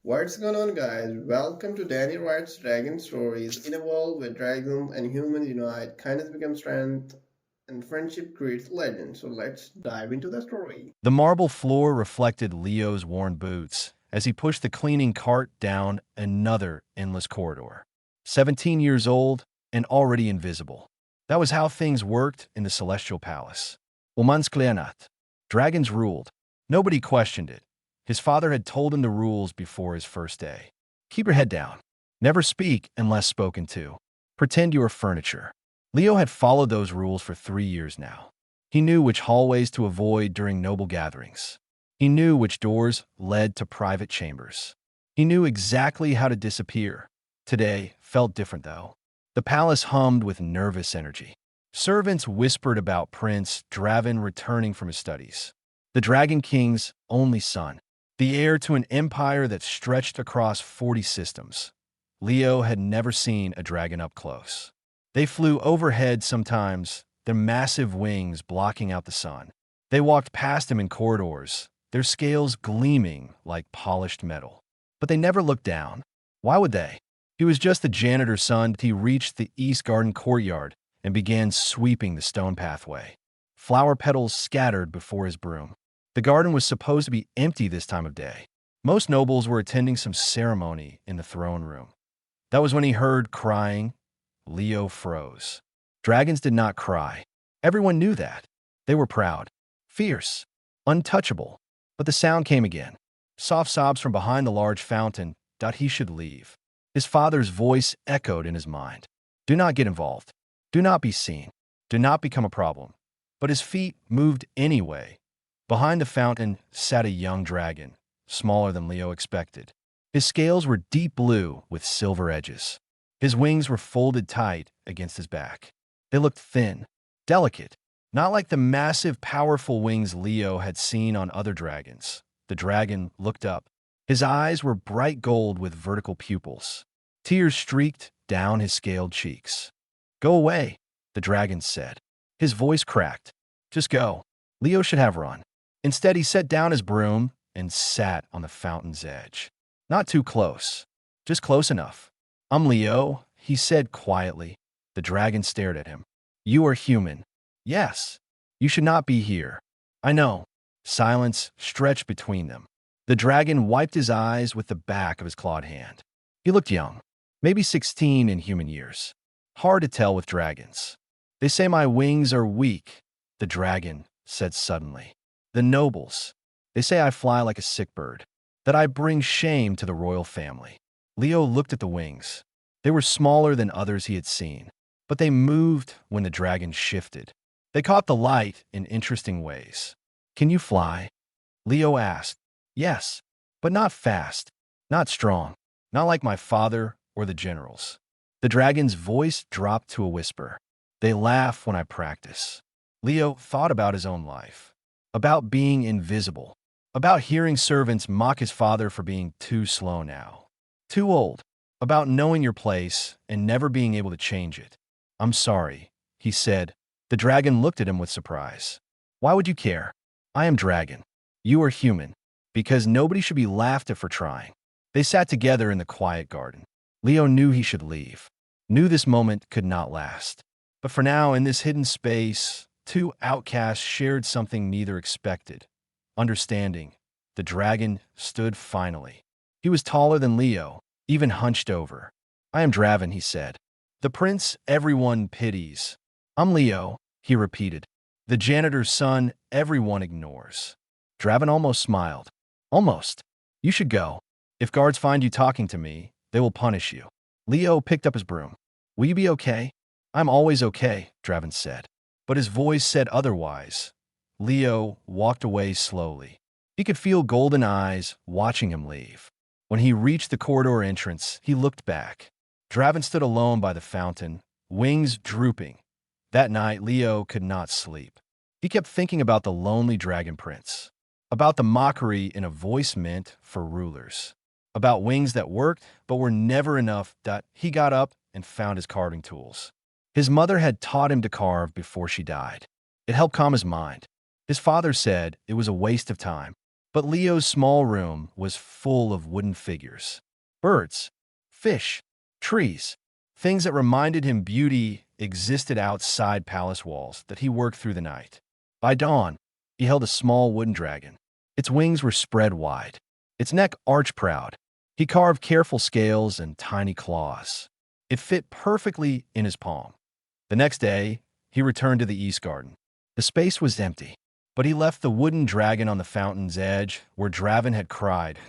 What's going on, guys? Welcome to Danny Wright's Dragon Stories. In a world where dragons and humans unite, kindness becomes strength, and friendship creates legend. So let's dive into the story. The marble floor reflected Leo's worn boots as he pushed the cleaning cart down another endless corridor. 17 years old and already invisible. That was how things worked in the Celestial Palace. Umanskleanat. Dragons ruled. Nobody questioned it. His father had told him the rules before his first day. Keep your head down. Never speak unless spoken to. Pretend you are furniture. Leo had followed those rules for 3 years now. He knew which hallways to avoid during noble gatherings. He knew which doors led to private chambers. He knew exactly how to disappear. Today felt different, though. The palace hummed with nervous energy. Servants whispered about Prince Draven returning from his studies. The Dragon King's only son, the heir to an empire that stretched across 40 systems. Leo had never seen a dragon up close. They flew overhead sometimes, their massive wings blocking out the sun. They walked past him in corridors, their scales gleaming like polished metal. But they never looked down. Why would they? He was just the janitor's son. He reached the East Garden courtyard and began sweeping the stone pathway. Flower petals scattered before his broom. The garden was supposed to be empty this time of day. Most nobles were attending some ceremony in the throne room. That was when he heard crying. Leo froze. Dragons did not cry. Everyone knew that. They were proud, fierce, untouchable. But the sound came again. Soft sobs from behind the large fountain. He should leave. His father's voice echoed in his mind. Do not get involved. Do not be seen. Do not become a problem. But his feet moved anyway. Behind the fountain sat a young dragon, smaller than Leo expected. His scales were deep blue with silver edges. His wings were folded tight against his back. They looked thin, delicate, not like the massive, powerful wings Leo had seen on other dragons. The dragon looked up. His eyes were bright gold with vertical pupils. Tears streaked down his scaled cheeks. Go away, the dragon said. His voice cracked. Just go. Leo should have run. Instead, he set down his broom and sat on the fountain's edge. Not too close, just close enough. I'm Leo, he said quietly. The dragon stared at him. You are human. Yes. You should not be here. I know. Silence stretched between them. The dragon wiped his eyes with the back of his clawed hand. He looked young, maybe 16 in human years. Hard to tell with dragons. They say my wings are weak, the dragon said suddenly. The nobles. They say I fly like a sick bird, that I bring shame to the royal family. Leo looked at the wings. They were smaller than others he had seen, but they moved when the dragon shifted. They caught the light in interesting ways. Can you fly? Leo asked. Yes, but not fast, not strong, not like my father or the generals. The dragon's voice dropped to a whisper. They laugh when I practice. Leo thought about his own life, about being invisible, about hearing servants mock his father for being too slow now, too old, about knowing your place and never being able to change it. I'm sorry, he said. The dragon looked at him with surprise. Why would you care? I am dragon. You are human. Because nobody should be laughed at for trying. They sat together in the quiet garden. Leo knew he should leave, knew this moment could not last. But for now, in this hidden space, two outcasts shared something neither expected. Understanding. The dragon stood finally. He was taller than Leo, even hunched over. I am Draven, he said. The prince everyone pities. I'm Leo, he repeated. The janitor's son everyone ignores. Draven almost smiled. Almost. You should go. If guards find you talking to me, they will punish you. Leo picked up his broom. Will you be okay? I'm always okay, Draven said. But his voice said otherwise. Leo walked away slowly. He could feel golden eyes watching him leave. When he reached the corridor entrance, he looked back. Draven stood alone by the fountain, wings drooping. That night, Leo could not sleep. He kept thinking about the lonely dragon prince, about the mockery in a voice meant for rulers, about wings that worked but were never enough. He got up and found his carving tools. His mother had taught him to carve before she died. It helped calm his mind. His father said it was a waste of time. But Leo's small room was full of wooden figures. Birds, fish, trees, things that reminded him beauty existed outside palace walls that he worked through the night. By dawn, he held a small wooden dragon. Its wings were spread wide, its neck arched proud. He carved careful scales and tiny claws. It fit perfectly in his palm. The next day, he returned to the East Garden. The space was empty, but he left the wooden dragon on the fountain's edge where Draven had cried.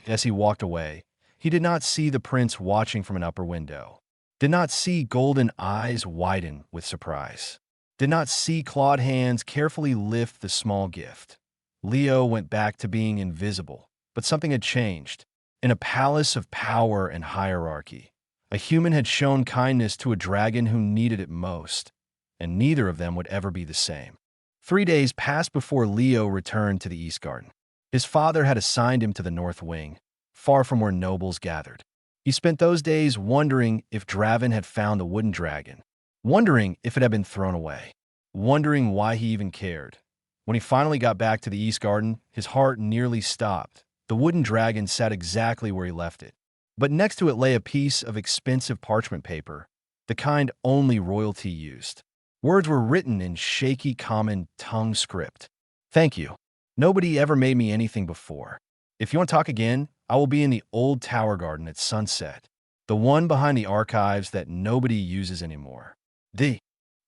As he walked away, he did not see the prince watching from an upper window, did not see golden eyes widen with surprise, did not see clawed hands carefully lift the small gift. Leo went back to being invisible, but something had changed. In a palace of power and hierarchy, a human had shown kindness to a dragon who needed it most, and neither of them would ever be the same. 3 days passed before Leo returned to the East Garden. His father had assigned him to the North Wing, far from where nobles gathered. He spent those days wondering if Draven had found the wooden dragon, wondering if it had been thrown away, wondering why he even cared. When he finally got back to the East Garden, his heart nearly stopped. The wooden dragon sat exactly where he left it, but next to it lay a piece of expensive parchment paper, the kind only royalty used. Words were written in shaky common tongue script. Thank you. Nobody ever made me anything before. If you want to talk again, I will be in the old tower garden at sunset, the one behind the archives that nobody uses anymore.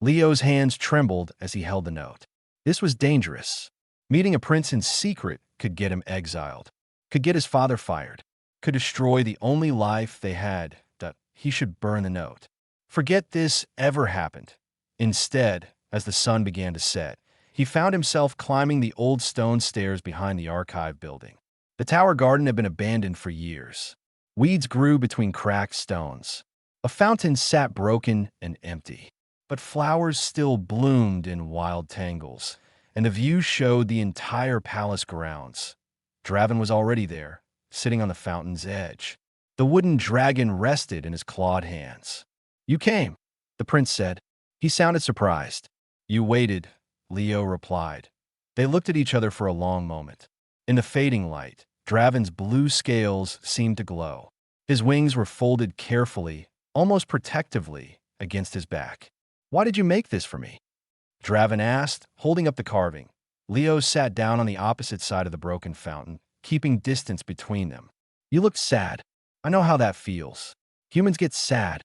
Leo's hands trembled as he held the note. This was dangerous. Meeting a prince in secret could get him exiled, could get his father fired, could destroy the only life they had. He should burn the note. Forget this ever happened. Instead, as the sun began to set, he found himself climbing the old stone stairs behind the archive building. The tower garden had been abandoned for years. Weeds grew between cracked stones. A fountain sat broken and empty, but flowers still bloomed in wild tangles, and the view showed the entire palace grounds. Draven was already there, sitting on the fountain's edge. The wooden dragon rested in his clawed hands. "You came," the prince said. He sounded surprised. "You waited," Leo replied. They looked at each other for a long moment. In the fading light, Draven's blue scales seemed to glow. His wings were folded carefully, almost protectively, against his back. "Why did you make this for me?" Draven asked, holding up the carving. Leo sat down on the opposite side of the broken fountain, keeping distance between them. "You looked sad. I know how that feels. Humans get sad."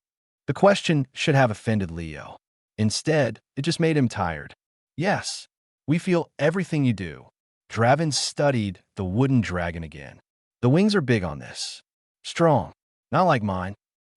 The question should have offended Leo. Instead, it just made him tired. "Yes, we feel everything you do." Draven studied the wooden dragon again. "The wings are big on this. Strong, not like mine.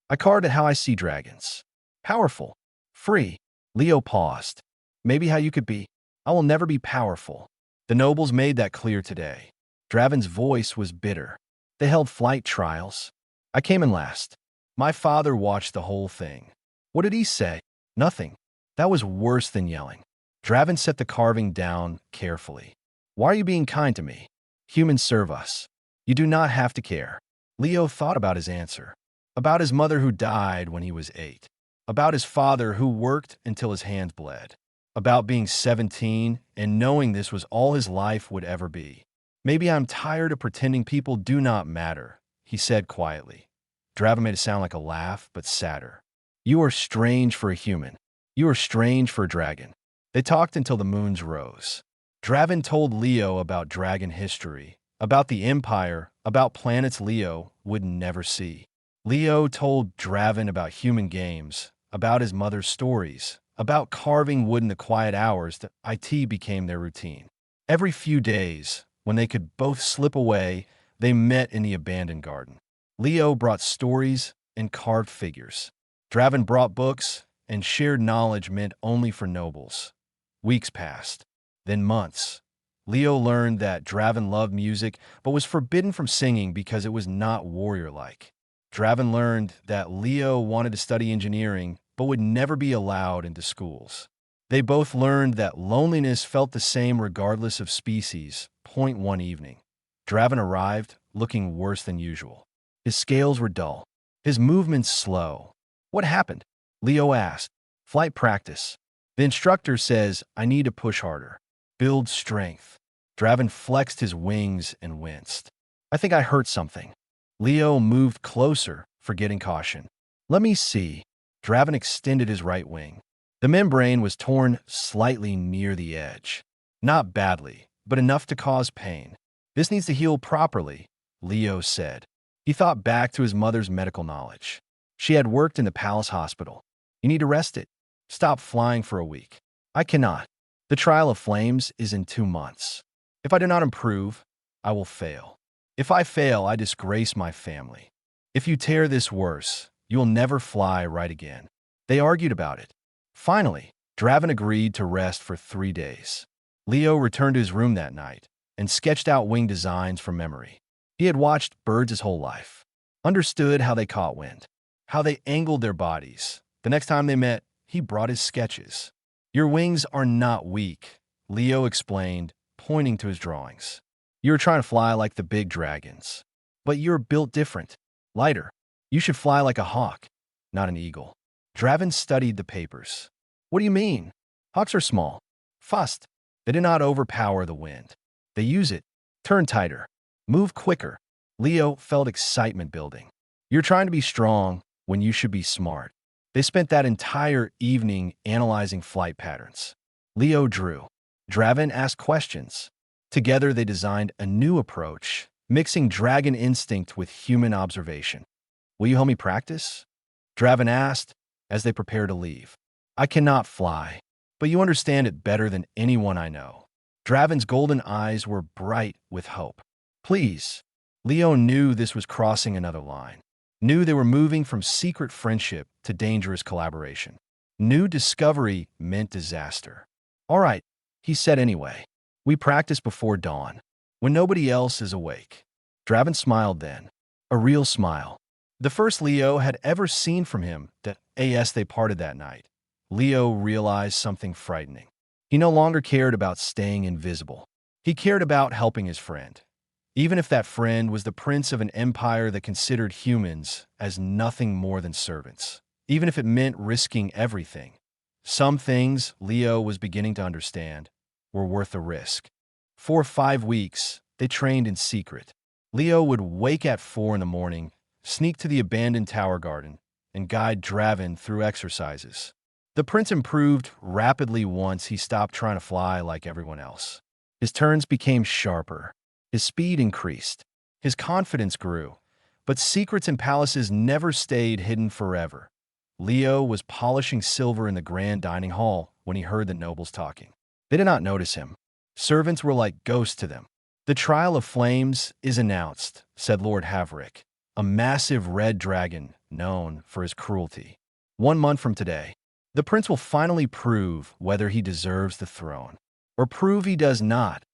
I carved it how I see dragons. Powerful, free." Leo paused. "Maybe how you could be. I will never be powerful." The nobles made that clear today. Draven's voice was bitter. "They held flight trials. I came in last. My father watched the whole thing." "What did he say?" "Nothing." That was worse than yelling. Draven set the carving down carefully. "Why are you being kind to me? Humans serve us. You do not have to care." Leo thought about his answer. About his mother who died when he was 8. About his father who worked until his hands bled. About being 17 and knowing this was all his life would ever be. "Maybe I'm tired of pretending people do not matter," he said quietly. Draven made it sound like a laugh, but sadder. "You are strange for a human. You are strange for a dragon." They talked until the moons rose. Draven told Leo about dragon history, about the Empire, about planets Leo would never see. Leo told Draven about human games, about his mother's stories, about carving wood in the quiet hours that IT became their routine. Every few days, when they could both slip away, they met in the abandoned garden. Leo brought stories and carved figures. Draven brought books, and shared knowledge meant only for nobles. Weeks passed, then months. Leo learned that Draven loved music, but was forbidden from singing because it was not warrior-like. Draven learned that Leo wanted to study engineering, but would never be allowed into schools. They both learned that loneliness felt the same regardless of species. Point one evening, Draven arrived, looking worse than usual. His scales were dull, his movements slow. "What happened?" Leo asked. "Flight practice. The instructor says I need to push harder, build strength." Draven flexed his wings and winced. I think I hurt something. Leo moved closer, forgetting caution. Let me see. Draven extended his right wing. The membrane was torn slightly near the edge. Not badly, but enough to cause pain. This needs to heal properly, Leo said. He thought back to his mother's medical knowledge. She had worked in the palace hospital. You need to rest it. Stop flying for a week. I cannot. The trial of flames is in 2 months. If I do not improve, I will fail. If I fail, I disgrace my family. If you tear this worse, you will never fly right again. They argued about it. Finally, Draven agreed to rest for 3 days. Leo returned to his room that night and sketched out wing designs from memory. He had watched birds his whole life, understood how they caught wind, how they angled their bodies. The next time they met, he brought his sketches. Your wings are not weak, Leo explained, pointing to his drawings. You are trying to fly like the big dragons, but you're built different, lighter. You should fly like a hawk, not an eagle. Draven studied the papers. What do you mean? Hawks are small, fast. They do not overpower the wind. They use it. Turn tighter. Move quicker. Leo felt excitement building. You're trying to be strong when you should be smart. They spent that entire evening analyzing flight patterns. Leo drew. Draven asked questions. Together they designed a new approach, mixing dragon instinct with human observation. Will you help me practice? Draven asked as they prepared to leave. I cannot fly, but you understand it better than anyone I know. Draven's golden eyes were bright with hope. Please. Leo knew this was crossing another line. Knew they were moving from secret friendship to dangerous collaboration. New discovery meant disaster. All right, he said anyway. We practice before dawn, when nobody else is awake. Draven smiled then, a real smile. The first Leo had ever seen from him that as they parted that night. Leo realized something frightening. He no longer cared about staying invisible. He cared about helping his friend. Even if that friend was the prince of an empire that considered humans as nothing more than servants. Even if it meant risking everything. Some things, Leo was beginning to understand, were worth the risk. For 5 weeks, they trained in secret. Leo would wake at 4 in the morning, sneak to the abandoned tower garden, and guide Draven through exercises. The prince improved rapidly once he stopped trying to fly like everyone else. His turns became sharper. His speed increased. His confidence grew. But secrets in palaces never stayed hidden forever. Leo was polishing silver in the grand dining hall when he heard the nobles talking. They did not notice him. Servants were like ghosts to them. The trial of flames is announced, said Lord Haverick, a massive red dragon known for his cruelty. 1 month from today, the prince will finally prove whether he deserves the throne, or prove he does not.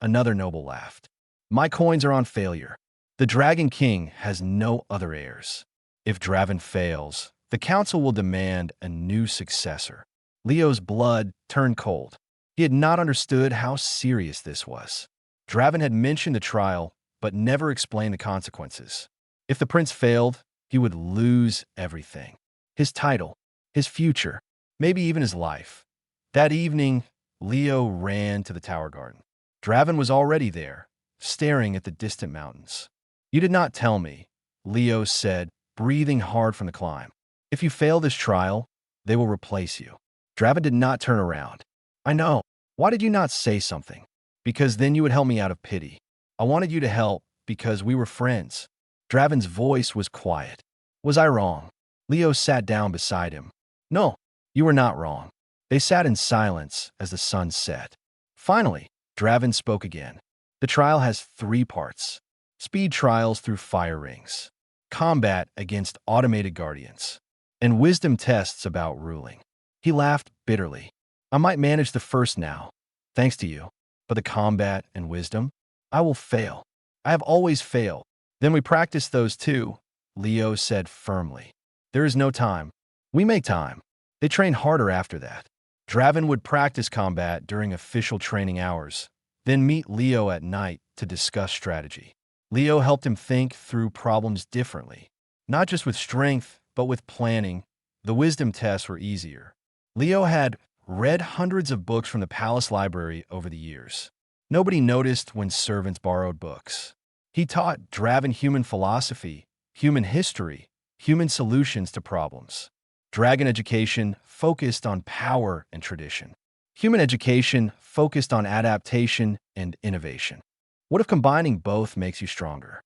Another noble laughed. My coins are on failure. The Dragon King has no other heirs. If Draven fails, the council will demand a new successor. Leo's blood turned cold. He had not understood how serious this was. Draven had mentioned the trial, but never explained the consequences. If the prince failed, he would lose everything. His title, his future, maybe even his life. That evening, Leo ran to the tower garden. Draven was already there, staring at the distant mountains. You did not tell me, Leo said, breathing hard from the climb. If you fail this trial, they will replace you. Draven did not turn around. I know. Why did you not say something? Because then you would help me out of pity. I wanted you to help because we were friends. Draven's voice was quiet. Was I wrong? Leo sat down beside him. No, you were not wrong. They sat in silence as the sun set. Finally, Draven spoke again. The trial has 3 parts. Speed trials through fire rings, combat against automated guardians, and wisdom tests about ruling. He laughed bitterly. I might manage the first now, thanks to you, but the combat and wisdom? I will fail. I have always failed. Then we practice those too, Leo said firmly. There is no time. We make time. They train harder after that. Draven would practice combat during official training hours, then meet Leo at night to discuss strategy. Leo helped him think through problems differently, not just with strength, but with planning. The wisdom tests were easier. Leo had read hundreds of books from the palace library over the years. Nobody noticed when servants borrowed books. He taught Draven human philosophy, human history, human solutions to problems. Dragon education focused on power and tradition. Human education focused on adaptation and innovation. What if combining both makes you stronger?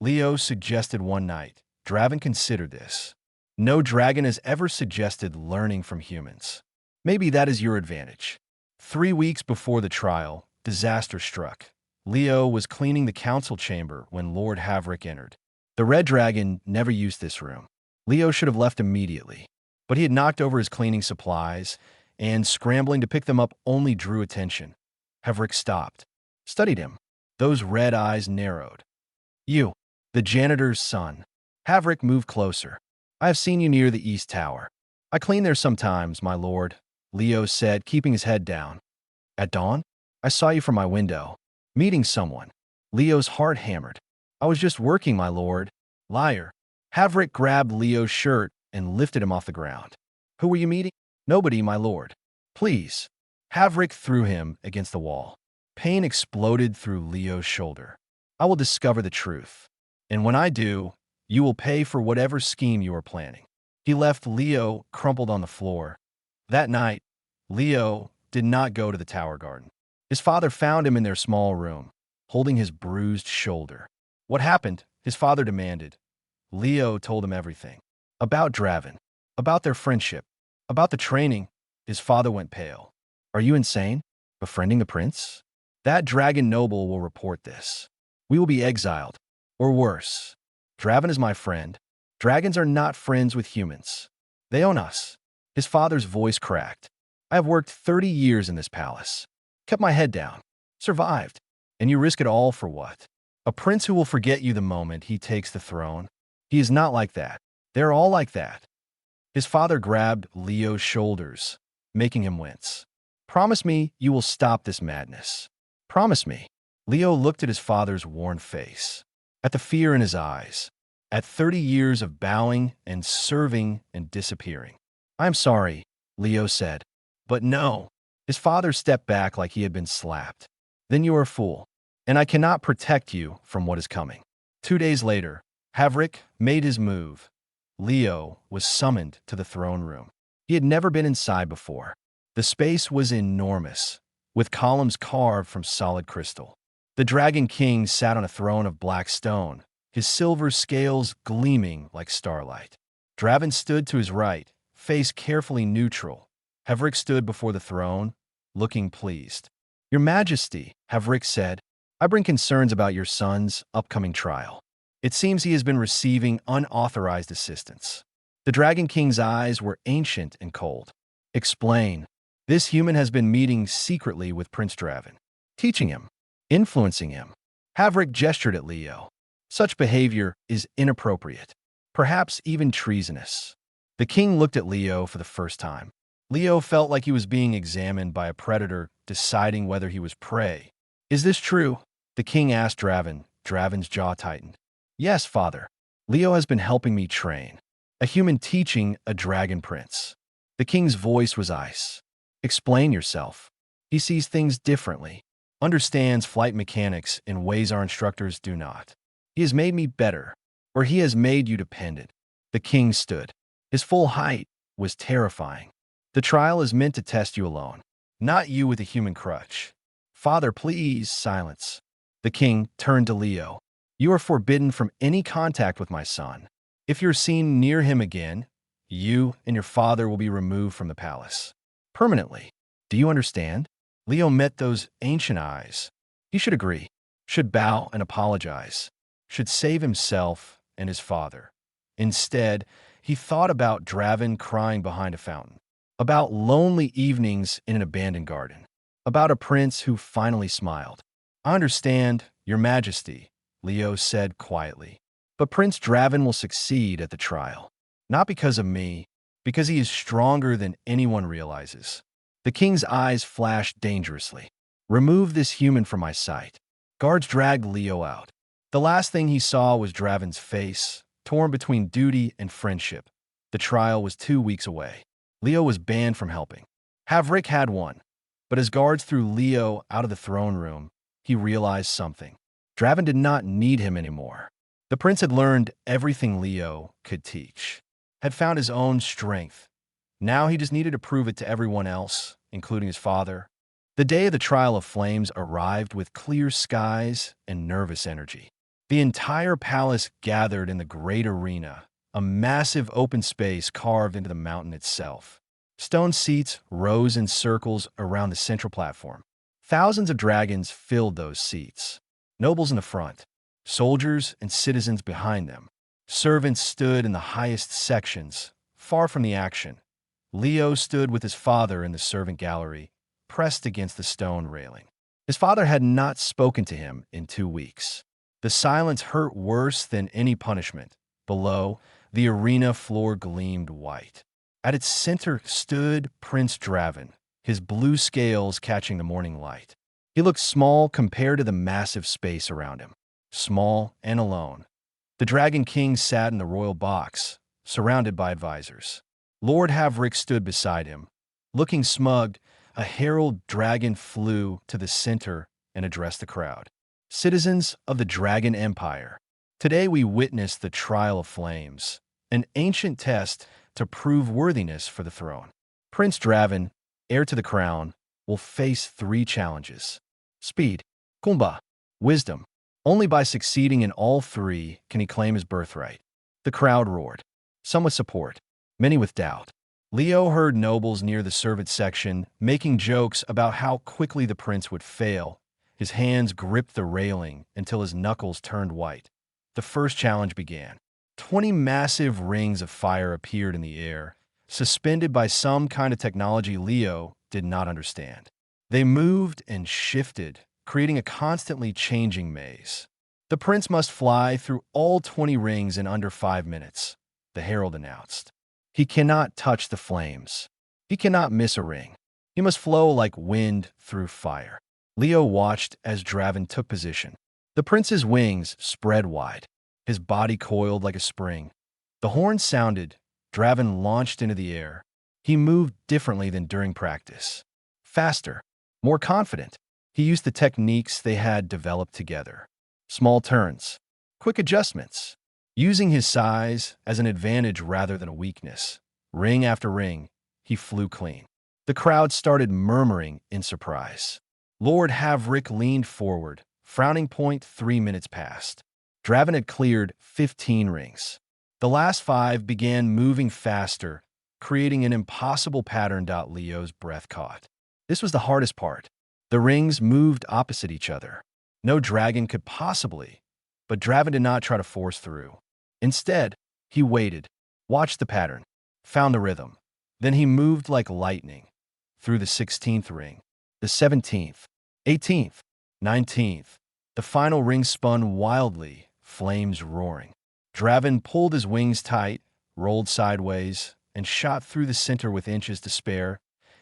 Leo suggested one night. Draven considered this. No dragon has ever suggested learning from humans. Maybe that is your advantage. 3 weeks before the trial, disaster struck. Leo was cleaning the council chamber when Lord Havrick entered. The red dragon never used this room. Leo should have left immediately, but he had knocked over his cleaning supplies, and scrambling to pick them up only drew attention. Havrick stopped, studied him. Those red eyes narrowed. You, the janitor's son. Havrick moved closer. I have seen you near the East Tower. I clean there sometimes, my lord, Leo said, keeping his head down. At dawn? I saw you from my window, meeting someone. Leo's heart hammered. I was just working, my lord. Liar. Havrick grabbed Leo's shirt and lifted him off the ground. Who were you meeting? Nobody, my lord. Please. Havrick threw him against the wall. Pain exploded through Leo's shoulder. I will discover the truth. And when I do, you will pay for whatever scheme you are planning. He left Leo crumpled on the floor. That night, Leo did not go to the Tower Garden. His father found him in their small room, holding his bruised shoulder. What happened? His father demanded. Leo told him everything. About Draven, about their friendship, about the training. His father went pale. Are you insane? Befriending the prince? That dragon noble will report this. We will be exiled. Or worse. Draven is my friend. Dragons are not friends with humans. They own us. His father's voice cracked. I have worked 30 years in this palace. Kept my head down. Survived. And you risk it all for what? A prince who will forget you the moment he takes the throne. He is not like that. They're all like that. His father grabbed Leo's shoulders, making him wince. Promise me you will stop this madness. Promise me. Leo looked at his father's worn face, at the fear in his eyes, at 30 years of bowing and serving and disappearing. I'm sorry, Leo said. But no. His father stepped back like he had been slapped. Then you are a fool, and I cannot protect you from what is coming. 2 days later, Havrick made his move. Leo was summoned to the throne room. He had never been inside before. The space was enormous, with columns carved from solid crystal. The Dragon King sat on a throne of black stone, his silver scales gleaming like starlight. Draven stood to his right, face carefully neutral. Havrick stood before the throne, looking pleased. Your Majesty, Havrick said, I bring concerns about your son's upcoming trial. It seems he has been receiving unauthorized assistance. The Dragon King's eyes were ancient and cold. Explain. This human has been meeting secretly with Prince Draven, teaching him, influencing him. Havrick gestured at Leo. Such behavior is inappropriate, perhaps even treasonous. The king looked at Leo for the first time. Leo felt like he was being examined by a predator deciding whether he was prey. Is this true? The king asked Draven. Draven's jaw tightened. Yes, father. Leo has been helping me train. A human teaching a dragon prince. The king's voice was ice. Explain yourself. He sees things differently, understands flight mechanics in ways our instructors do not. He has made me better, or he has made you dependent. The king stood. His full height was terrifying. The trial is meant to test you alone, not you with a human crutch. Father, please, silence. The king turned to Leo. You are forbidden from any contact with my son. If you're seen near him again, you and your father will be removed from the palace. Permanently. Do you understand? Leo met those ancient eyes. He should agree, should bow and apologize, should save himself and his father. Instead, he thought about Draven crying behind a fountain, about lonely evenings in an abandoned garden, about a prince who finally smiled. I understand, Your Majesty, Leo said quietly. But Prince Draven will succeed at the trial. Not because of me, because he is stronger than anyone realizes. The king's eyes flashed dangerously. Remove this human from my sight. Guards dragged Leo out. The last thing he saw was Draven's face, torn between duty and friendship. The trial was 2 weeks away. Leo was banned from helping. Havrick had won, but as guards threw Leo out of the throne room, he realized something. Draven did not need him anymore. The prince had learned everything Leo could teach, had found his own strength. Now he just needed to prove it to everyone else, including his father. The day of the Trial of Flames arrived with clear skies and nervous energy. The entire palace gathered in the great arena, a massive open space carved into the mountain itself. Stone seats rose in circles around the central platform. Thousands of dragons filled those seats. Nobles in the front, soldiers and citizens behind them. Servants stood in the highest sections, far from the action. Leo stood with his father in the servant gallery, pressed against the stone railing. His father had not spoken to him in 2 weeks. The silence hurt worse than any punishment. Below, the arena floor gleamed white. At its center stood Prince Draven, his blue scales catching the morning light. He looked small compared to the massive space around him. Small and alone. The Dragon King sat in the royal box, surrounded by advisors. Lord Havric stood beside him. Looking smug, a herald dragon flew to the center and addressed the crowd. Citizens of the Dragon Empire, today we witness the Trial of Flames, an ancient test to prove worthiness for the throne. Prince Draven, heir to the crown, will face 3 challenges. Speed, Kumba, wisdom. Only by succeeding in all 3 can he claim his birthright. The crowd roared, some with support, many with doubt. Leo heard nobles near the servant section making jokes about how quickly the prince would fail. His hands gripped the railing until his knuckles turned white. The first challenge began. 20 massive rings of fire appeared in the air, suspended by some kind of technology Leo did not understand. They moved and shifted, creating a constantly changing maze. The prince must fly through all 20 rings in under 5 minutes, the herald announced. He cannot touch the flames. He cannot miss a ring. He must flow like wind through fire. Leo watched as Draven took position. The prince's wings spread wide. His body coiled like a spring. The horn sounded. Draven launched into the air. He moved differently than during practice. Faster, more confident. He used the techniques they had developed together. Small turns, quick adjustments, using his size as an advantage rather than a weakness. Ring after ring, he flew clean. The crowd started murmuring in surprise. Lord Havric leaned forward, frowning. 3 minutes passed. Draven had cleared 15 rings. The last 5 began moving faster, creating an impossible pattern. Leo's breath caught. This was the hardest part. The rings moved opposite each other. No dragon could possibly, but Draven did not try to force through. Instead, he waited, watched the pattern, found the rhythm. Then he moved like lightning through the 16th ring, the 17th, 18th, 19th. The final ring spun wildly, flames roaring. Draven pulled his wings tight, rolled sideways, and shot through the center with inches to spare.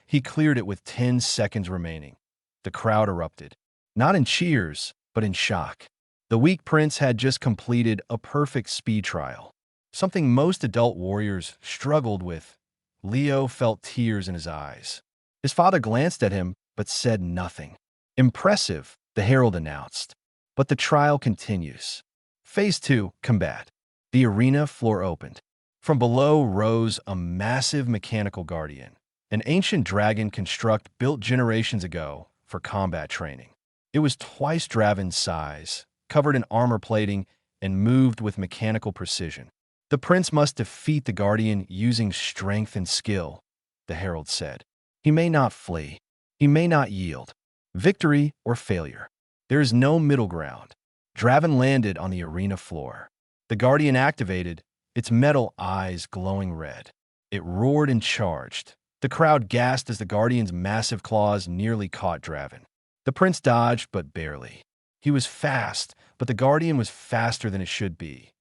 He cleared it with 10 seconds remaining. The crowd erupted, not in cheers, but in shock. The weak prince had just completed a perfect speed trial, something most adult warriors struggled with. Leo felt tears in his eyes. His father glanced at him, but said nothing. Impressive, the herald announced. But the trial continues. Phase 2, combat. The arena floor opened. From below rose a massive mechanical guardian, an ancient dragon construct built generations ago for combat training. It was twice Draven's size, covered in armor plating, and moved with mechanical precision. The prince must defeat the guardian using strength and skill, the herald said. He may not flee. He may not yield. Victory or failure. There is no middle ground. Draven landed on the arena floor. The guardian activated, its metal eyes glowing red. It roared and charged. The crowd gasped as the guardian's massive claws nearly caught Draven. The prince dodged, but barely. He was fast, but the guardian was faster than it should be.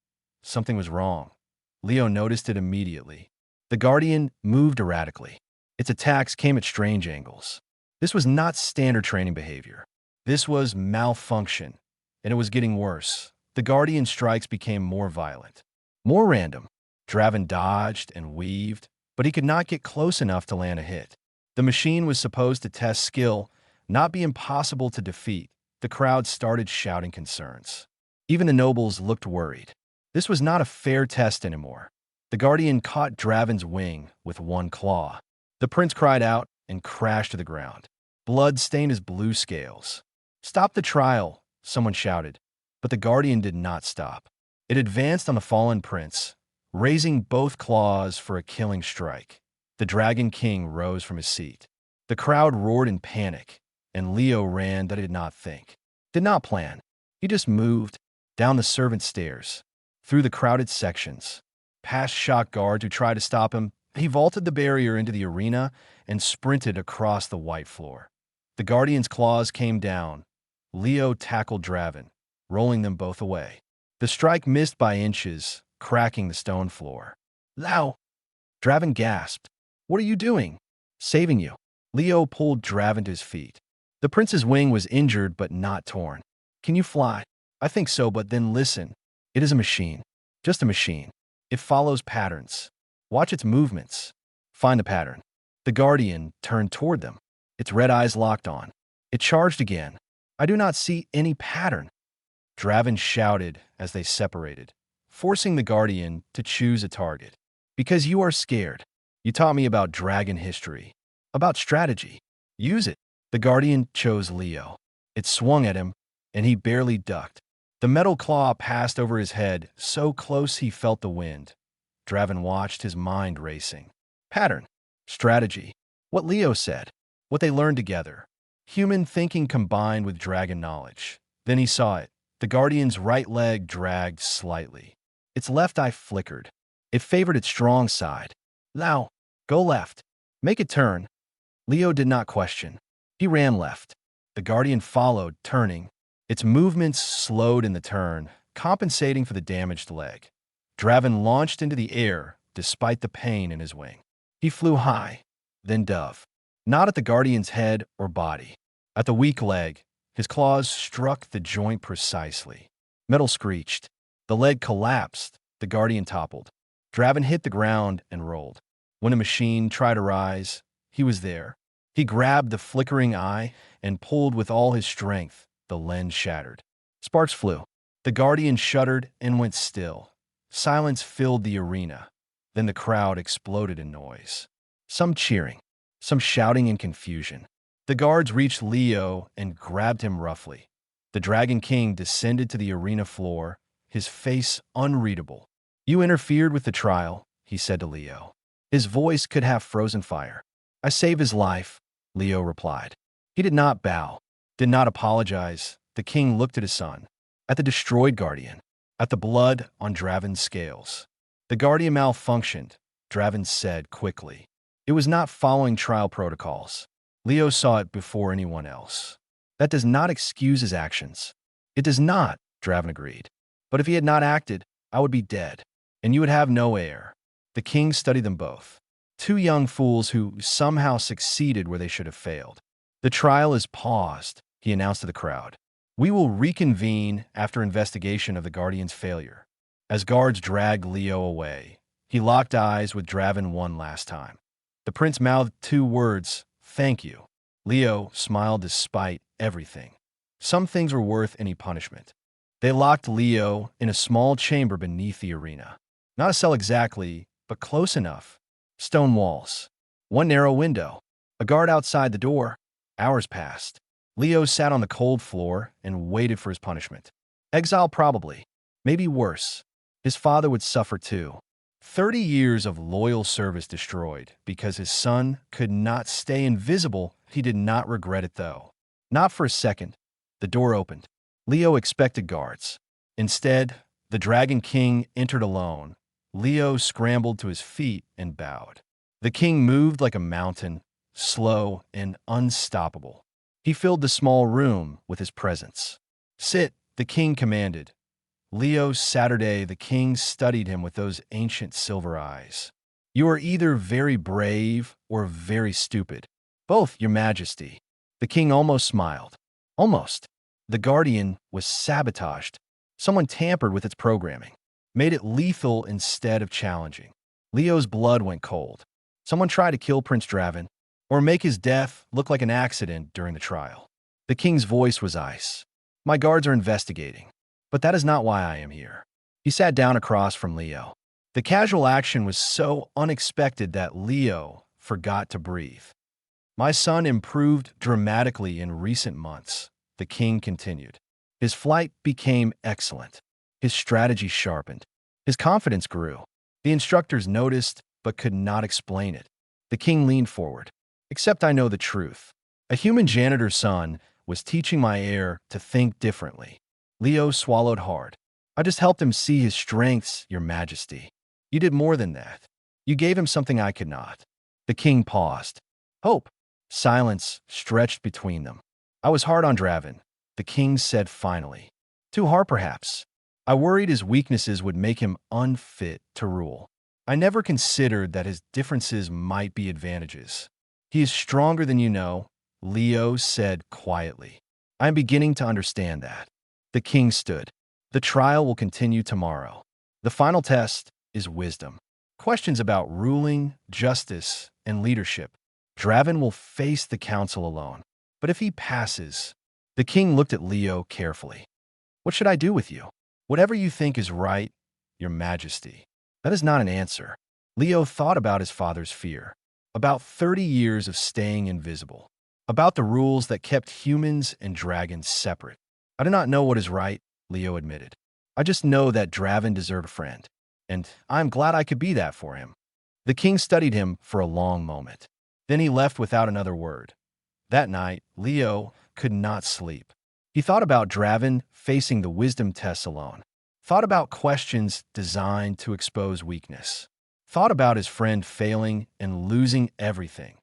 Something was wrong. Leo noticed it immediately. The guardian moved erratically. Its attacks came at strange angles. This was not standard training behavior. This was malfunction, and it was getting worse. The guardian strikes became more violent, more random. Draven dodged and weaved, but he could not get close enough to land a hit. The machine was supposed to test skill, not be impossible to defeat. The crowd started shouting concerns. Even the nobles looked worried. This was not a fair test anymore. The guardian caught Draven's wing with one claw. The prince cried out and crashed to the ground. Blood stained his blue scales. "Stop the trial," someone shouted. But the guardian did not stop. It advanced on the fallen prince, raising both claws for a killing strike. The Dragon King rose from his seat. The crowd roared in panic, and Leo ran that he did not think, did not plan. He just moved down the servant stairs, through the crowded sections, past shocked guards who tried to stop him. He vaulted the barrier into the arena and sprinted across the white floor. The guardian's claws came down. Leo tackled Draven, rolling them both away. The strike missed by inches, cracking the stone floor. "Thou!" Draven gasped. "What are you doing?" "Saving you." Leo pulled Draven to his feet. The prince's wing was injured but not torn. "Can you fly?" "I think so, but then listen. It is a machine. Just a machine. It follows patterns. Watch its movements. Find the pattern." The guardian turned toward them. Its red eyes locked on. It charged again. "I do not see any pattern." Draven shouted as they separated, forcing the guardian to choose a target. "Because you are scared. You taught me about dragon history, about strategy. Use it." The guardian chose Leo. It swung at him, and he barely ducked. The metal claw passed over his head, so close he felt the wind. Draven watched, his mind racing. Pattern. Strategy. What Leo said. What they learned together. Human thinking combined with dragon knowledge. Then he saw it. The guardian's right leg dragged slightly. Its left eye flickered. It favored its strong side. "Now, go left. Make it turn." Leo did not question. He ran left. The guardian followed, turning. Its movements slowed in the turn, compensating for the damaged leg. Draven launched into the air, despite the pain in his wing. He flew high, then dove. Not at the guardian's head or body. At the weak leg, his claws struck the joint precisely. Metal screeched. The leg collapsed. The guardian toppled. Draven hit the ground and rolled. When a machine tried to rise, he was there. He grabbed the flickering eye and pulled with all his strength. The lens shattered. Sparks flew. The guardian shuddered and went still. Silence filled the arena. Then the crowd exploded in noise. Some cheering, some shouting in confusion. The guards reached Leo and grabbed him roughly. The Dragon King descended to the arena floor, his face unreadable. "You interfered with the trial," he said to Leo. His voice could have frozen fire. "I saved his life," Leo replied. He did not bow, did not apologize. The king looked at his son, at the destroyed guardian, at the blood on Draven's scales. "The guardian malfunctioned," Draven said quickly. It was not following trial protocols. Leo saw it before anyone else. "That does not excuse his actions." "It does not," Draven agreed. "But if he had not acted, I would be dead, and you would have no heir." The king studied them both. Two young fools who somehow succeeded where they should have failed. "The trial is paused," he announced to the crowd. "We will reconvene after investigation of the guardian's failure." As guards dragged Leo away, he locked eyes with Draven one last time. The prince mouthed two words, "Thank you." Leo smiled despite everything. Some things were worth any punishment. They locked Leo in a small chamber beneath the arena. Not a cell exactly, but close enough. Stone walls. One narrow window. A guard outside the door. Hours passed. Leo sat on the cold floor and waited for his punishment. Exile probably. Maybe worse. His father would suffer too. 30 years of loyal service destroyed because his son could not stay invisible. He did not regret it, though. Not for a second. The door opened. Leo expected guards. Instead, the Dragon King entered alone. Leo scrambled to his feet and bowed. The king moved like a mountain, slow and unstoppable. He filled the small room with his presence. "Sit," the king commanded. Leo Saturday, the king studied him with those ancient silver eyes. "You are either very brave or very stupid." "Both, your majesty." The king almost smiled. Almost. The guardian was sabotaged. Someone tampered with its programming, made it lethal instead of challenging. Leo's blood went cold. Someone tried to kill Prince Draven, or make his death look like an accident during the trial. The king's voice was ice. My guards are investigating. But that is not why I am here. He sat down across from Leo. The casual action was so unexpected that Leo forgot to breathe. My son improved dramatically in recent months, the king continued. His flight became excellent. His strategy sharpened. His confidence grew. The instructors noticed but could not explain it. The king leaned forward. Except I know the truth. A human janitor's son was teaching my heir to think differently. Leo swallowed hard. I just helped him see his strengths, Your Majesty. You did more than that. You gave him something I could not. The king paused. Hope. Silence stretched between them. I was hard on Draven, the king said finally. Too hard, perhaps. I worried his weaknesses would make him unfit to rule. I never considered that his differences might be advantages. He is stronger than you know, Leo said quietly. I am beginning to understand that. The king stood. The trial will continue tomorrow. The final test is wisdom. Questions about ruling, justice, and leadership. Draven will face the council alone. But if he passes, the king looked at Leo carefully. What should I do with you? Whatever you think is right, Your Majesty. That is not an answer. Leo thought about his father's fear, about 30 years of staying invisible, about the rules that kept humans and dragons separate. I do not know what is right, Leo admitted. I just know that Draven deserved a friend, and I'm glad I could be that for him. The king studied him for a long moment. Then he left without another word. That night, Leo could not sleep. He thought about Draven facing the wisdom tests alone, thought about questions designed to expose weakness, thought about his friend failing and losing everything.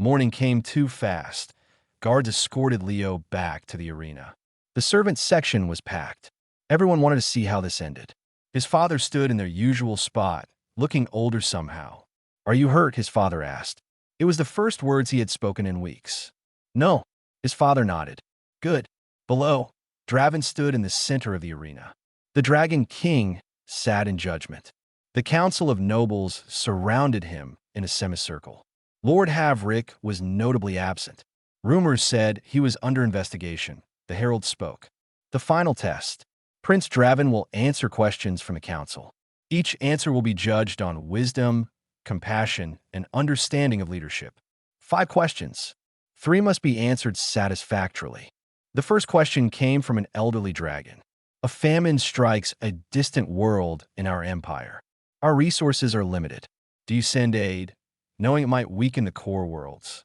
Morning came too fast. Guards escorted Leo back to the arena. The servant section was packed. Everyone wanted to see how this ended. His father stood in their usual spot, looking older somehow. Are you hurt? His father asked. It was the first words he had spoken in weeks. No, his father nodded. Good. Below, Draven stood in the center of the arena. The Dragon King sat in judgment. The council of nobles surrounded him in a semicircle. Lord Havrick was notably absent. Rumors said he was under investigation. The herald spoke. The final test. Prince Draven will answer questions from the council. Each answer will be judged on wisdom, compassion, and understanding of leadership. 5 questions. 3 must be answered satisfactorily. The first question came from an elderly dragon. A famine strikes a distant world in our empire. Our resources are limited. Do you send aid, knowing it might weaken the core worlds?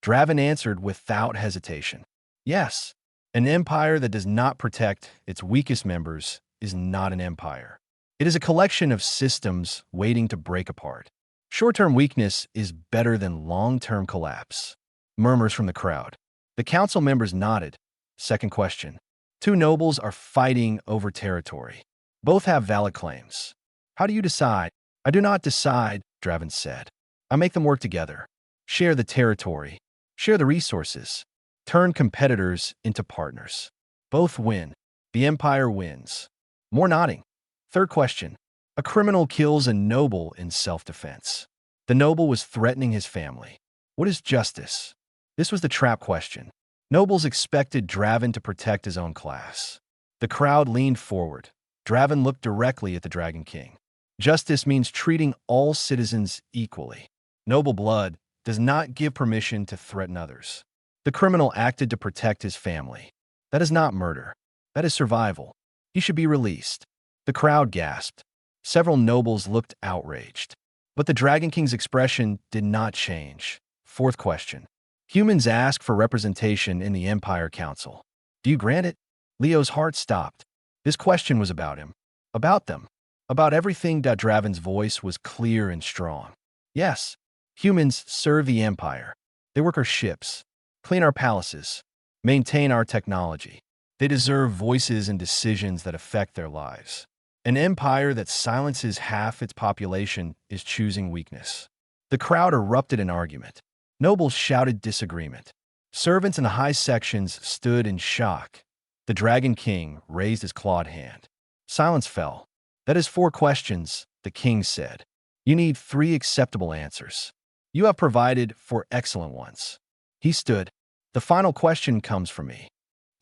Draven answered without hesitation. Yes. An empire that does not protect its weakest members is not an empire. It is a collection of systems waiting to break apart. Short-term weakness is better than long-term collapse. Murmurs from the crowd. The council members nodded. Second question. 2 nobles are fighting over territory. Both have valid claims. How do you decide? I do not decide, Draven said. I make them work together. Share the territory. Share the resources. Turn competitors into partners. Both win. The empire wins. More nodding. Third question. A criminal kills a noble in self-defense. The noble was threatening his family. What is justice? This was the trap question. Nobles expected Draven to protect his own class. The crowd leaned forward. Draven looked directly at the Dragon King. Justice means treating all citizens equally. Noble blood does not give permission to threaten others. The criminal acted to protect his family. That is not murder. That is survival. He should be released. The crowd gasped. Several nobles looked outraged. But the Dragon King's expression did not change. Fourth question. Humans ask for representation in the Empire Council. Do you grant it? Leo's heart stopped. This question was about him. About them. About everything. Draven's voice was clear and strong. Yes, humans serve the Empire. They work our ships, clean our palaces, maintain our technology. They deserve voices and decisions that affect their lives. An empire that silences half its population is choosing weakness. The crowd erupted in argument. Nobles shouted disagreement. Servants in the high sections stood in shock. The Dragon King raised his clawed hand. Silence fell. That is 4 questions, the king said. You need 3 acceptable answers. You have provided 4 excellent ones. He stood. The final question comes from me.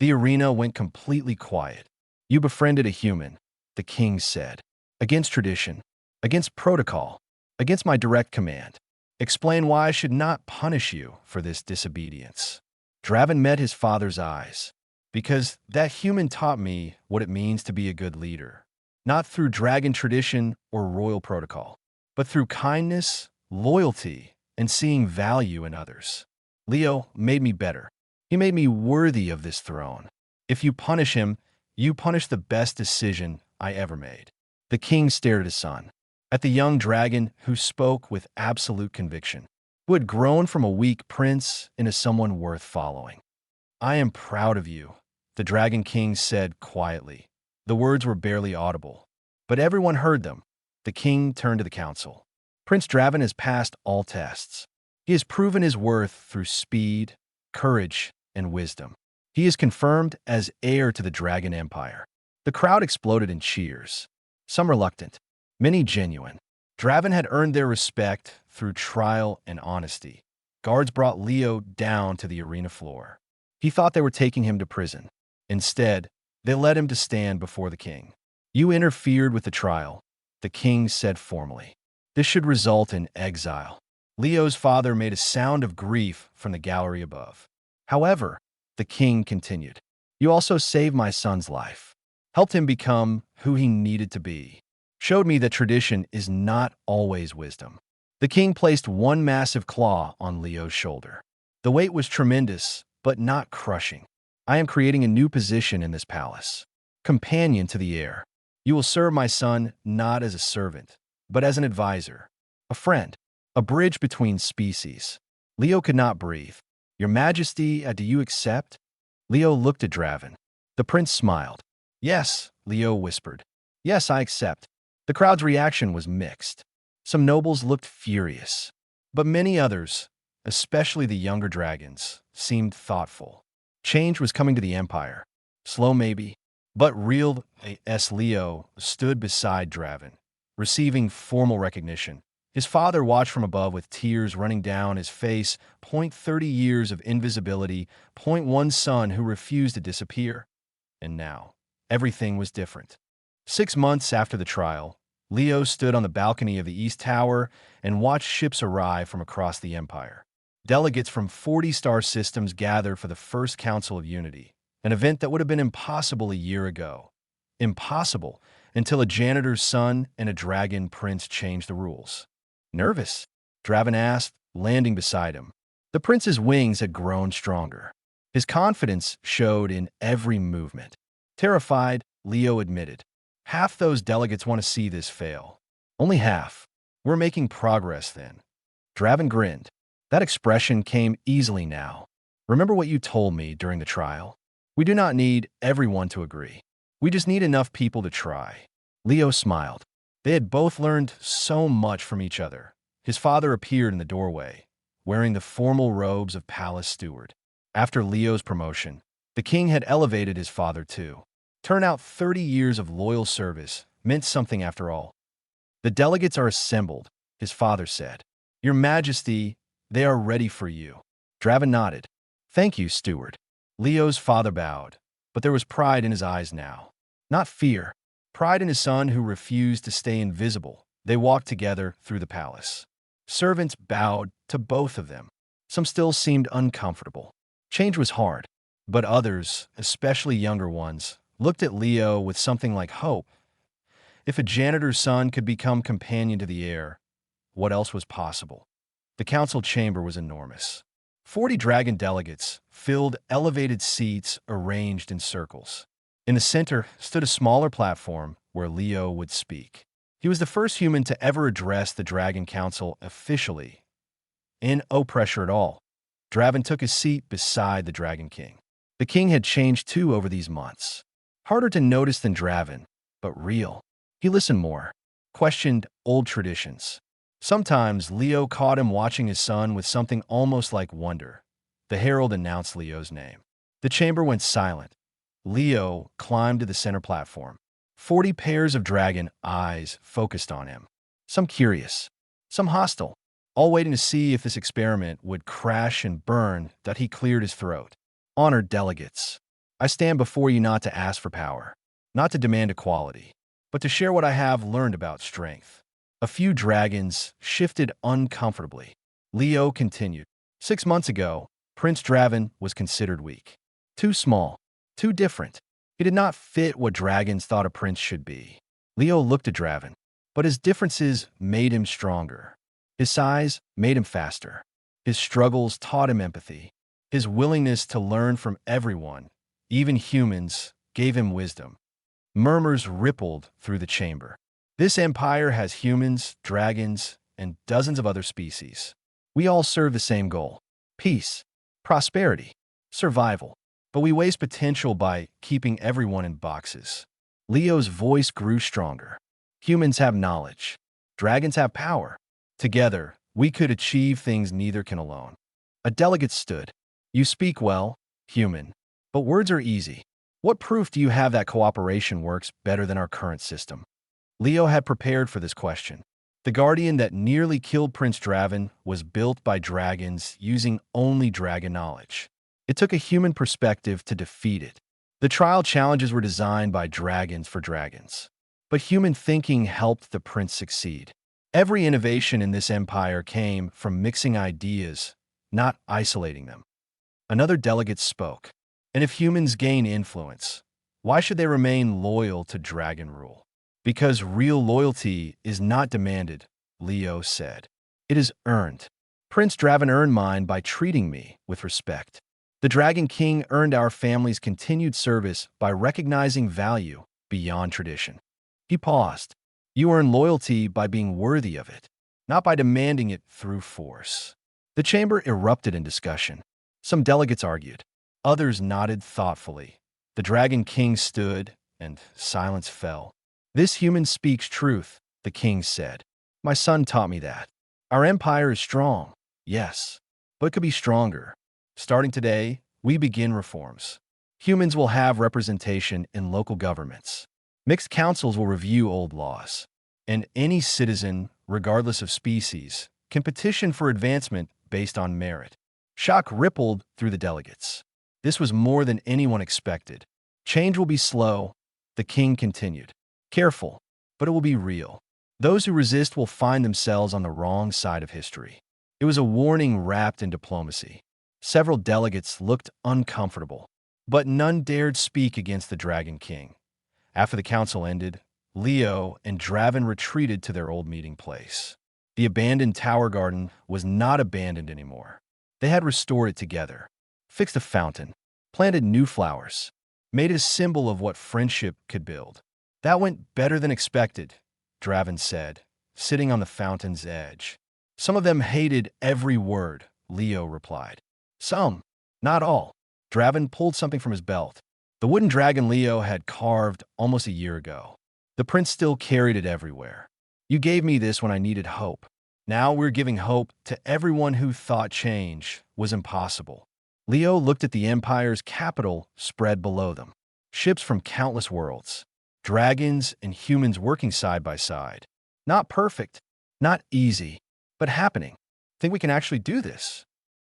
The arena went completely quiet. You befriended a human, the king said. Against tradition, against protocol, against my direct command. Explain why I should not punish you for this disobedience. Draven met his father's eyes. Because that human taught me what it means to be a good leader. Not through dragon tradition or royal protocol, but through kindness, loyalty, and seeing value in others. Leo made me better. He made me worthy of this throne. If you punish him, you punish the best decision I ever made. The king stared at his son, at the young dragon who spoke with absolute conviction, who had grown from a weak prince into someone worth following. I am proud of you, the Dragon King said quietly. The words were barely audible, but everyone heard them. The king turned to the council. Prince Draven has passed all tests. He has proven his worth through speed, courage, and wisdom. He is confirmed as heir to the Dragon Empire. The crowd exploded in cheers, some reluctant, many genuine. Draven had earned their respect through trial and honesty. Guards brought Leo down to the arena floor. He thought they were taking him to prison. Instead, they led him to stand before the king. You interfered with the trial, the king said formally. This should result in exile. Leo's father made a sound of grief from the gallery above. However, the king continued, you also saved my son's life, helped him become who he needed to be, showed me that tradition is not always wisdom. The king placed one massive claw on Leo's shoulder. The weight was tremendous, but not crushing. I am creating a new position in this palace. Companion to the heir. You will serve my son not as a servant, but as an advisor, a friend, a bridge between species. Leo could not breathe. Your Majesty, do you accept? Leo looked at Draven. The prince smiled. Yes, Leo whispered. Yes, I accept. The crowd's reaction was mixed. Some nobles looked furious, but many others, especially the younger dragons, seemed thoughtful. Change was coming to the Empire. Slow maybe, but real. Leo stood beside Draven, receiving formal recognition. His father watched from above with tears running down his face. 30 years of invisibility. One son who refused to disappear. And now, everything was different. 6 months after the trial, Leo stood on the balcony of the East Tower and watched ships arrive from across the Empire. Delegates from 40 star systems gathered for the first Council of Unity, an event that would have been impossible a year ago. Impossible until a janitor's son and a dragon prince changed the rules. Nervous? Draven asked, landing beside him. The prince's wings had grown stronger. His confidence showed in every movement. Terrified, Leo admitted. Half those delegates want to see this fail. Only half. We're making progress then. Draven grinned. That expression came easily now. Remember what you told me during the trial? We do not need everyone to agree. We just need enough people to try. Leo smiled. They had both learned so much from each other. His father appeared in the doorway, wearing the formal robes of palace steward. After Leo's promotion, the king had elevated his father too. Turn out 30 years of loyal service meant something after all. The delegates are assembled, his father said. Your Majesty, they are ready for you. Draven nodded. Thank you, steward. Leo's father bowed, but there was pride in his eyes now. Not fear, pride in his son who refused to stay invisible. They walked together through the palace. Servants bowed to both of them. Some still seemed uncomfortable. Change was hard, but others, especially younger ones, looked at Leo with something like hope. If a janitor's son could become companion to the heir, what else was possible? The council chamber was enormous. 40 dragon delegates filled elevated seats arranged in circles. In the center stood a smaller platform where Leo would speak. He was the first human to ever address the Dragon Council officially. In no pressure at all, Draven took his seat beside the Dragon King. The king had changed too over these months. Harder to notice than Draven, but real. He listened more, questioned old traditions. Sometimes Leo caught him watching his son with something almost like wonder. The herald announced Leo's name. The chamber went silent. Leo climbed to the center platform. 40 pairs of dragon eyes focused on him. Some curious, some hostile, all waiting to see if this experiment would crash and burn. That he cleared his throat. Honored delegates. I stand before you not to ask for power, not to demand equality, but to share what I have learned about strength. A few dragons shifted uncomfortably. Leo continued. 6 months ago, Prince Draven was considered weak. Too small, too different. He did not fit what dragons thought a prince should be. Leo looked at Draven, but his differences made him stronger. His size made him faster. His struggles taught him empathy. His willingness to learn from everyone, even humans, gave him wisdom. Murmurs rippled through the chamber. This empire has humans, dragons, and dozens of other species. We all serve the same goal: peace, prosperity, survival. But we waste potential by keeping everyone in boxes. Leo's voice grew stronger. Humans have knowledge. Dragons have power. Together, we could achieve things neither can alone. A delegate stood. You speak well, human, but words are easy. What proof do you have that cooperation works better than our current system? Leo had prepared for this question. The guardian that nearly killed Prince Draven was built by dragons using only dragon knowledge. It took a human perspective to defeat it. The trial challenges were designed by dragons for dragons. But human thinking helped the prince succeed. Every innovation in this empire came from mixing ideas, not isolating them. Another delegate spoke. And if humans gain influence, why should they remain loyal to dragon rule? Because real loyalty is not demanded, Leo said. It is earned. Prince Draven earned mine by treating me with respect. The Dragon King earned our family's continued service by recognizing value beyond tradition. He paused. You earn loyalty by being worthy of it, not by demanding it through force. The chamber erupted in discussion. Some delegates argued. Others nodded thoughtfully. The Dragon King stood, and silence fell. This human speaks truth, the king said. My son taught me that. Our empire is strong, yes, but it could be stronger. Starting today, we begin reforms. Humans will have representation in local governments. Mixed councils will review old laws. And any citizen, regardless of species, can petition for advancement based on merit. Shock rippled through the delegates. This was more than anyone expected. Change will be slow, the king continued. Careful, but it will be real. Those who resist will find themselves on the wrong side of history. It was a warning wrapped in diplomacy. Several delegates looked uncomfortable, but none dared speak against the Dragon King. After the council ended, Leo and Draven retreated to their old meeting place. The abandoned tower garden was not abandoned anymore. They had restored it together, fixed a fountain, planted new flowers, made it a symbol of what friendship could build. That went better than expected, Draven said, sitting on the fountain's edge. Some of them hated every word, Leo replied. Some, not all. Draven pulled something from his belt. The wooden dragon Leo had carved almost a year ago. The prince still carried it everywhere. You gave me this when I needed hope. Now we're giving hope to everyone who thought change was impossible. Leo looked at the Empire's capital spread below them. Ships from countless worlds. Dragons and humans working side by side. Not perfect, not easy, but happening. Think we can actually do this?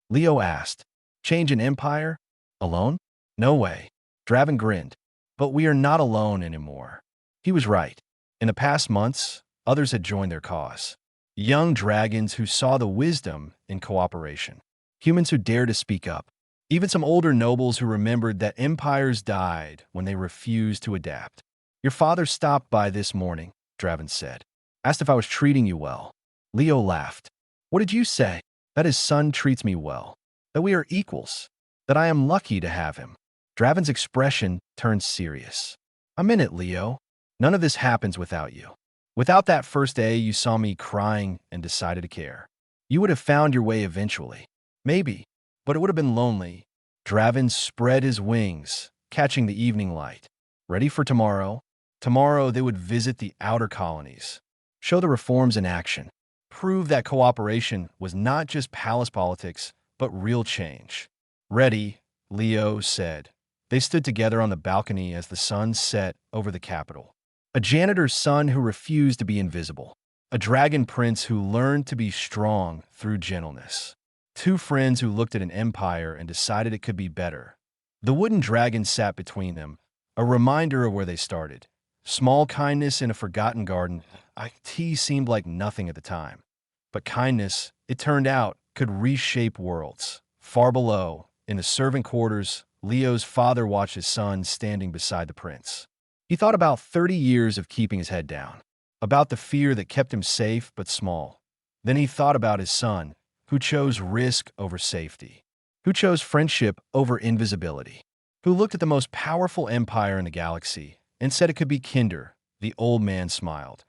Leo asked. Change an empire? Alone? No way. Draven grinned. But we are not alone anymore. He was right. In the past months, others had joined their cause. Young dragons who saw the wisdom in cooperation. Humans who dared to speak up. Even some older nobles who remembered that empires died when they refused to adapt. Your father stopped by this morning, Draven said. Asked if I was treating you well. Leo laughed. What did you say? That his son treats me well. That we are equals. That I am lucky to have him. Draven's expression turned serious. I'm in it, Leo. None of this happens without you. Without that first day you saw me crying and decided to care. You would have found your way eventually. Maybe, but it would have been lonely. Draven spread his wings, catching the evening light. Ready for tomorrow? Tomorrow they would visit the outer colonies. Show the reforms in action. Prove that cooperation was not just palace politics, but real change. Ready, Leo said. They stood together on the balcony as the sun set over the capital. A janitor's son who refused to be invisible. A dragon prince who learned to be strong through gentleness. Two friends who looked at an empire and decided it could be better. The wooden dragon sat between them, a reminder of where they started. Small kindness in a forgotten garden. IT seemed like nothing at the time. But kindness, it turned out, could reshape worlds. Far below, in the servant quarters, Leo's father watched his son standing beside the prince. He thought about 30 years of keeping his head down, about the fear that kept him safe but small. Then he thought about his son, who chose risk over safety, who chose friendship over invisibility, who looked at the most powerful empire in the galaxy and said it could be kinder. The old man smiled.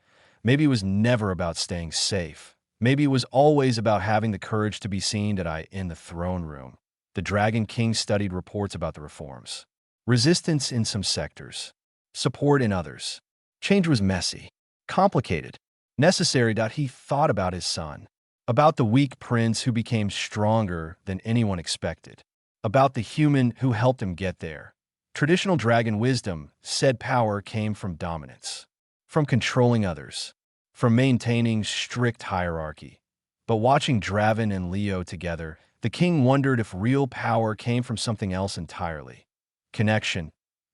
Maybe it was never about staying safe. Maybe it was always about having the courage to be seen in the throne room. The Dragon King studied reports about the reforms. Resistance in some sectors, support in others. Change was messy, complicated, necessary. He thought about his son, about the weak prince who became stronger than anyone expected, about the human who helped him get there. Traditional dragon wisdom said power came from dominance, from controlling others, from maintaining strict hierarchy. But watching Draven and Leo together, the king wondered if real power came from something else entirely. Connection,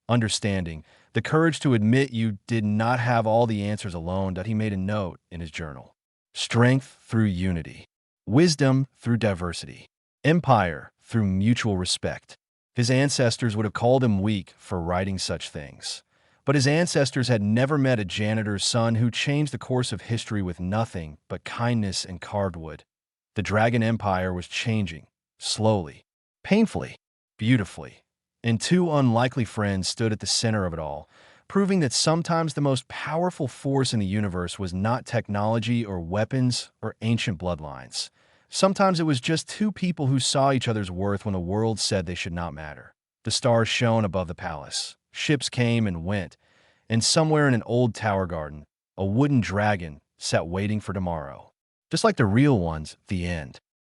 understanding, the courage to admit you did not have all the answers alone. He made a note in his journal. Strength through unity, wisdom through diversity, empire through mutual respect. His ancestors would have called him weak for writing such things. But his ancestors had never met a janitor's son who changed the course of history with nothing but kindness and carved wood. The Dragon Empire was changing, slowly, painfully, beautifully. And two unlikely friends stood at the center of it all, proving that sometimes the most powerful force in the universe was not technology or weapons or ancient bloodlines. Sometimes it was just two people who saw each other's worth when the world said they should not matter. The stars shone above the palace. Ships came and went, and somewhere in an old tower garden, a wooden dragon sat waiting for tomorrow. Just like the real ones, the end.